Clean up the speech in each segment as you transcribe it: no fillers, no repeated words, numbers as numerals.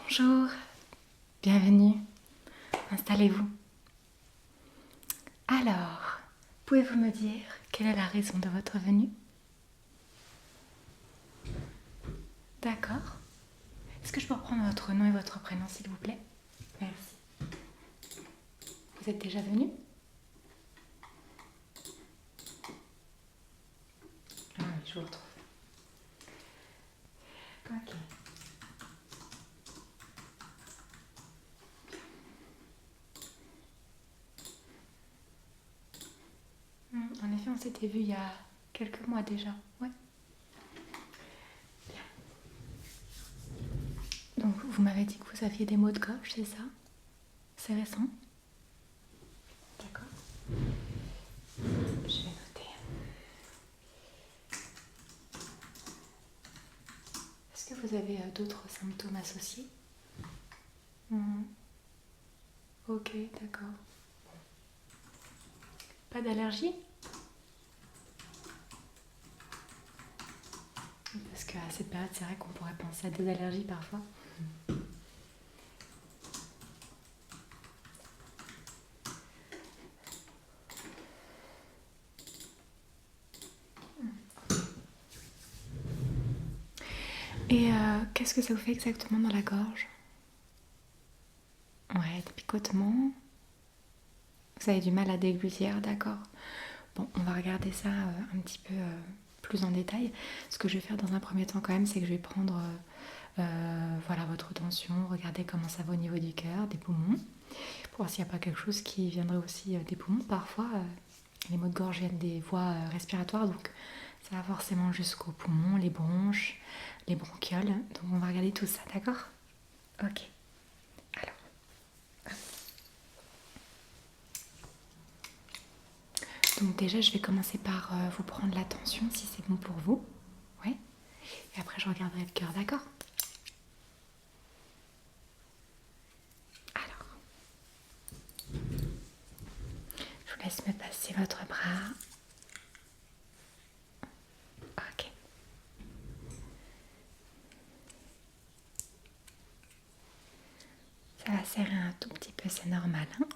Bonjour, bienvenue, installez-vous. Alors, pouvez-vous me dire quelle est la raison de votre venue? D'accord. Est-ce que je peux reprendre votre nom et votre prénom s'il vous plaît? Merci. Vous êtes déjà venu? Ah oui, je vous retrouve. Ok. En effet, on s'était vu il y a quelques mois déjà. Ouais. Bien. Donc, vous m'avez dit que vous aviez des maux de gorge, c'est ça? C'est récent? D'accord. Je vais noter. Est-ce que vous avez d'autres symptômes associés? Ok, d'accord. Pas d'allergie? Parce qu'à cette période, c'est vrai qu'on pourrait penser à des allergies parfois. Et qu'est-ce que ça vous fait exactement dans la gorge? Ouais, des picotements. Vous avez du mal à déglutir, d'accord. Bon, on va regarder ça un petit peu plus en détail. Ce que je vais faire dans un premier temps quand même, c'est que je vais prendre voilà, votre tension, regarder comment ça va au niveau du cœur, des poumons, pour voir s'il n'y a pas quelque chose qui viendrait aussi des poumons. Parfois, les maux de gorge viennent des voies respiratoires, donc ça va forcément jusqu'aux poumons, les bronches, les bronchioles. Donc on va regarder tout ça, d'accord? Ok. Alors, donc déjà, je vais commencer par vous prendre la tension, si c'est bon pour vous. Ouais. Et après, je regarderai le cœur, d'accord? Alors, je vous laisse me passer votre bras. Ok. Ça va serrer un tout petit peu, c'est normal, hein?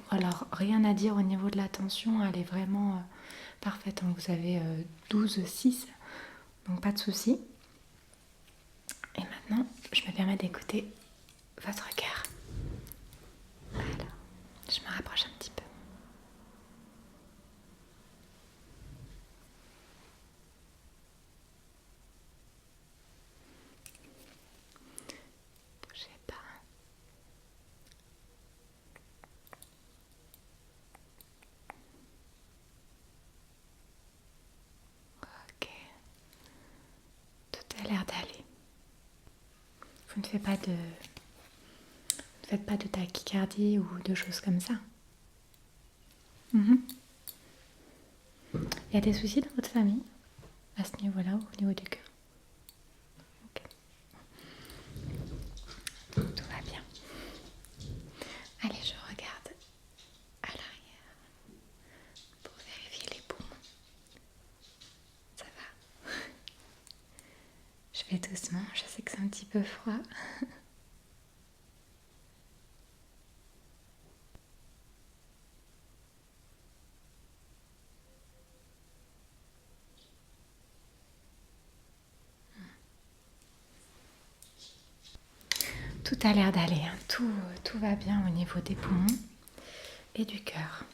Alors, rien à dire au niveau de la tension, elle est vraiment parfaite, hein. Vous avez 12,6, donc pas de souci. Et maintenant, je me permets d'écouter votre cœur. Alors, je me rapproche un petit peu. Bougez pas. Ok. Tout a l'air d'aller. Vous ne faites pas de tachycardie ou de choses comme ça? Il y a des soucis dans votre famille à ce niveau-là, au niveau du cœur? Ok. Tout va bien. Allez, je regarde à l'arrière pour vérifier les poumons. Ça va? Je vais doucement, je sais que c'est un petit peu froid. Tout a l'air d'aller, hein. Tout va bien au niveau des poumons et du cœur.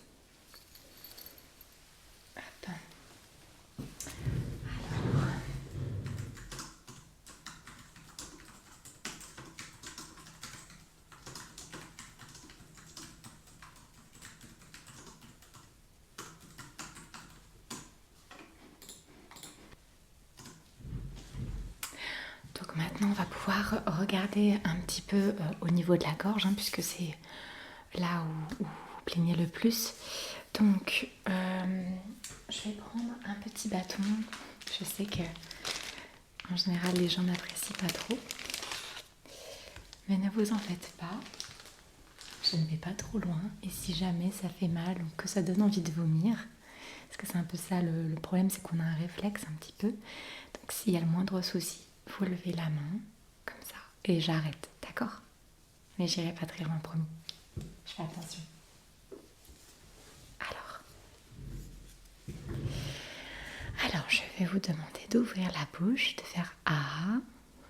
Hop. Alors, donc maintenant, on va pouvoir regarder un petit peu au niveau de la gorge, hein, puisque c'est là où vous plaignez le plus. Donc, je vais prendre un petit bâton. Je sais que en général, les gens n'apprécient pas trop. Mais ne vous en faites pas. Je ne vais pas trop loin. Et si jamais ça fait mal ou que ça donne envie de vomir, parce que c'est un peu ça le problème, c'est qu'on a un réflexe un petit peu. Donc s'il y a le moindre souci, vous levez la main, comme ça, et j'arrête, d'accord? Mais j'irai pas très loin, promis. Je fais attention. Alors, je vais vous demander d'ouvrir la bouche, de faire Ah.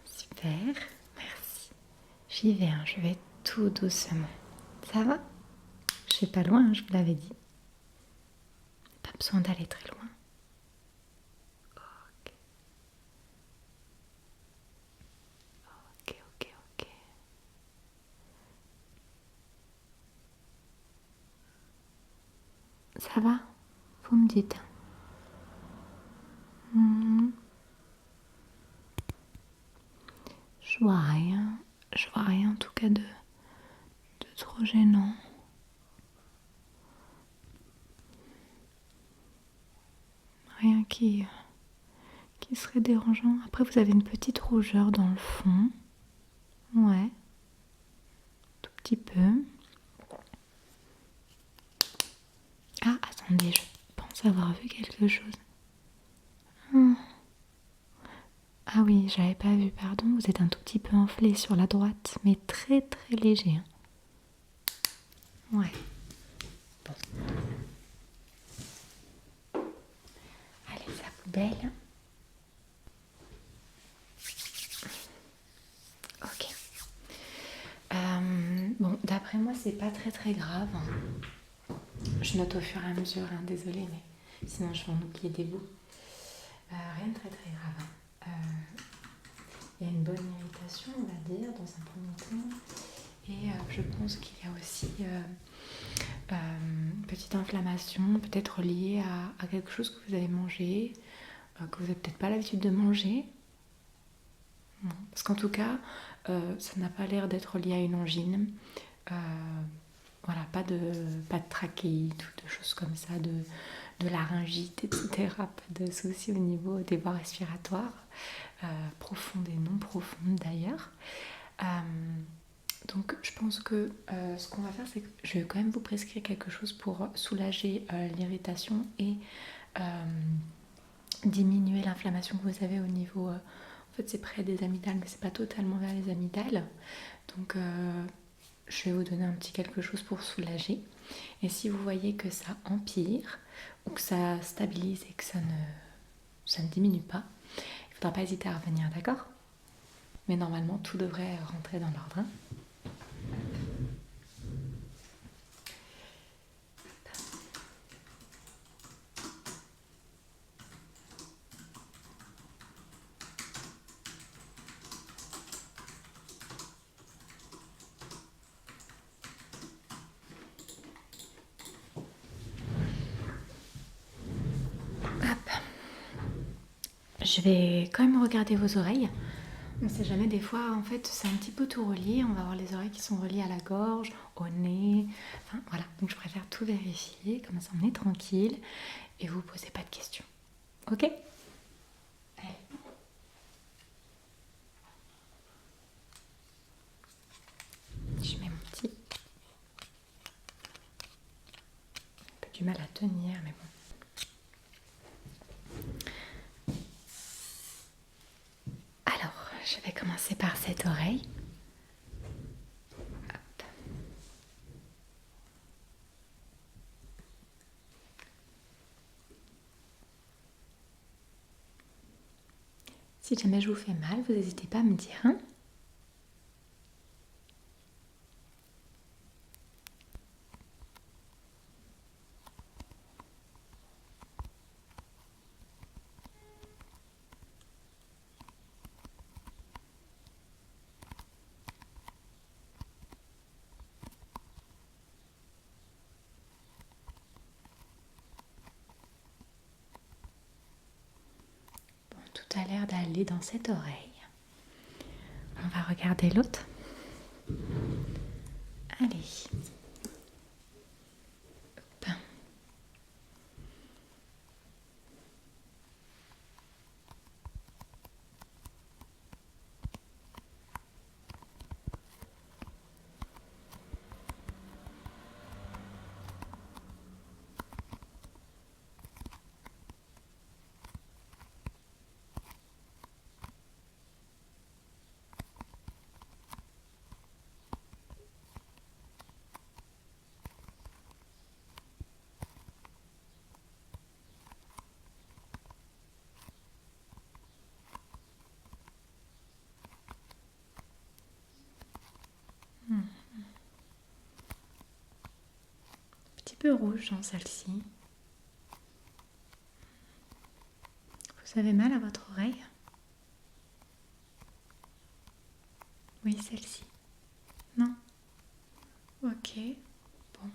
Super, merci. J'y vais, hein, je vais tout doucement. Ça va? Je suis pas loin, hein, je vous l'avais dit. Pas besoin d'aller très loin. Ok. Ok, ok, ok. Ça va? Vous me dites. Hmm. Je vois rien. Je vois rien en tout cas de trop gênant. Rien qui serait dérangeant. Après, vous avez une petite rougeur dans le fond. Ouais. Tout petit peu. Ah, attendez, je pense avoir vu quelque chose. Hmm. Ah oui, j'avais pas vu, pardon. Vous êtes un tout petit peu enflé sur la droite, mais très très léger. Hein. Ouais. Bon. Allez, sa poubelle. Ok. Bon, d'après moi, c'est pas très très grave. Je note au fur et à mesure, hein, désolée, mais sinon je vais en oublier des bouts. Rien de très très grave. Il y a une bonne irritation, on va dire, dans un premier temps. Et je pense qu'il y a aussi une petite inflammation, peut-être liée à quelque chose que vous avez mangé, que vous n'avez peut-être pas l'habitude de manger. Non. Parce qu'en tout cas, ça n'a pas l'air d'être lié à une angine. Voilà, pas de trachéite ou de choses comme ça, de laryngite, etc. Pas de soucis au niveau des voies respiratoires, profondes et non profondes d'ailleurs. Donc je pense que ce qu'on va faire, c'est que je vais quand même vous prescrire quelque chose pour soulager l'irritation et diminuer l'inflammation que vous avez au niveau... en fait c'est près des amygdales, mais c'est pas totalement vers les amygdales. Donc je vais vous donner un petit quelque chose pour soulager. Et si vous voyez que ça empire ou que ça stabilise et que ça ne diminue pas, il ne faudra pas hésiter à revenir, d'accord? Mais normalement, tout devrait rentrer dans l'ordre. Hein. Hop. Je vais quand même regarder vos oreilles. On ne sait jamais, des fois, en fait, c'est un petit peu tout relié. On va avoir les oreilles qui sont reliées à la gorge, au nez. Enfin, voilà. Donc, je préfère tout vérifier. Comme ça, on est tranquille. Et vous ne posez pas de questions. Ok? Allez. Je mets mon petit... Un peu du mal à tenir, mais bon. Alors, je vais commencer par cette oreille. Hop. Si jamais je vous fais mal, vous n'hésitez pas à me dire. Hein. Bon, tout a l'air d'aller dans cette oreille. on va regarder l'autre. Allez. Hop. Petit peu rouge dans celle-ci. Vous avez mal à votre oreille? Oui, celle-ci. Non? Ok. Bon.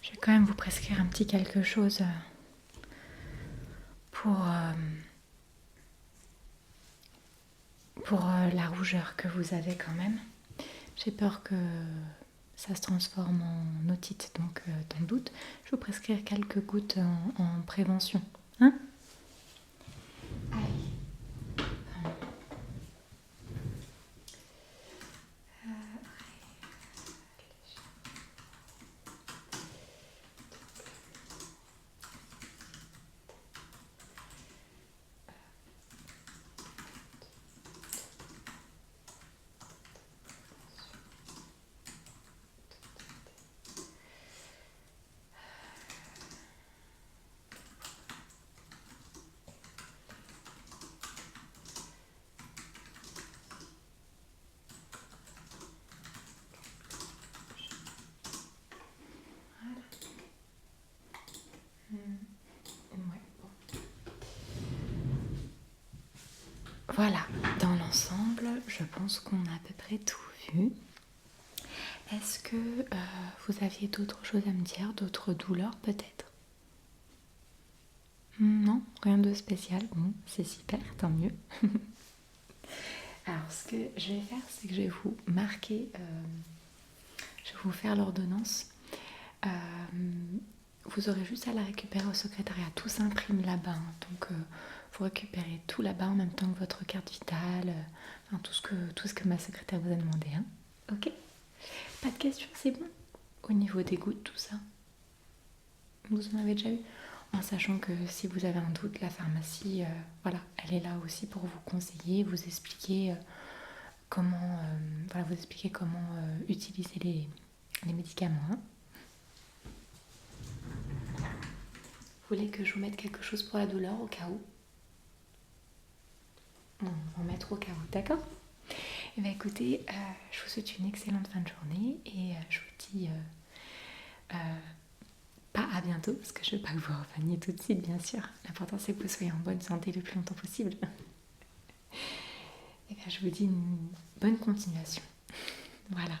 Je vais quand même vous prescrire un petit quelque chose pour la rougeur que vous avez quand même. J'ai peur que ça se transforme en otite, donc dans le doute, je vais vous prescrire quelques gouttes en prévention. Hein? Allez. Ouais, bon. Voilà, dans l'ensemble, je pense qu'on a à peu près tout vu. Est-ce que vous aviez d'autres choses à me dire, d'autres douleurs peut-être? Non, rien de spécial. Bon, c'est super, tant mieux. Alors, ce que je vais faire, c'est que je vais vous marquer, je vais vous faire l'ordonnance. Vous aurez juste à la récupérer au secrétariat. Tout s'imprime là-bas. Hein. Donc, vous récupérez tout là-bas en même temps que votre carte vitale, enfin, tout ce que ma secrétaire vous a demandé. Hein. Ok? Pas de questions, c'est bon? Au niveau des gouttes, tout ça, vous en avez déjà eu? En sachant que si vous avez un doute, la pharmacie, voilà, elle est là aussi pour vous conseiller, vous expliquer comment, utiliser les médicaments. Hein. Vous voulez que je vous mette quelque chose pour la douleur au cas où? Non, on va mettre au cas où, d'accord? Eh bien écoutez, je vous souhaite une excellente fin de journée et je vous dis pas à bientôt parce que je ne veux pas que vous reveniez tout de suite, bien sûr. L'important c'est que vous soyez en bonne santé le plus longtemps possible. Et bien je vous dis une bonne continuation. Voilà.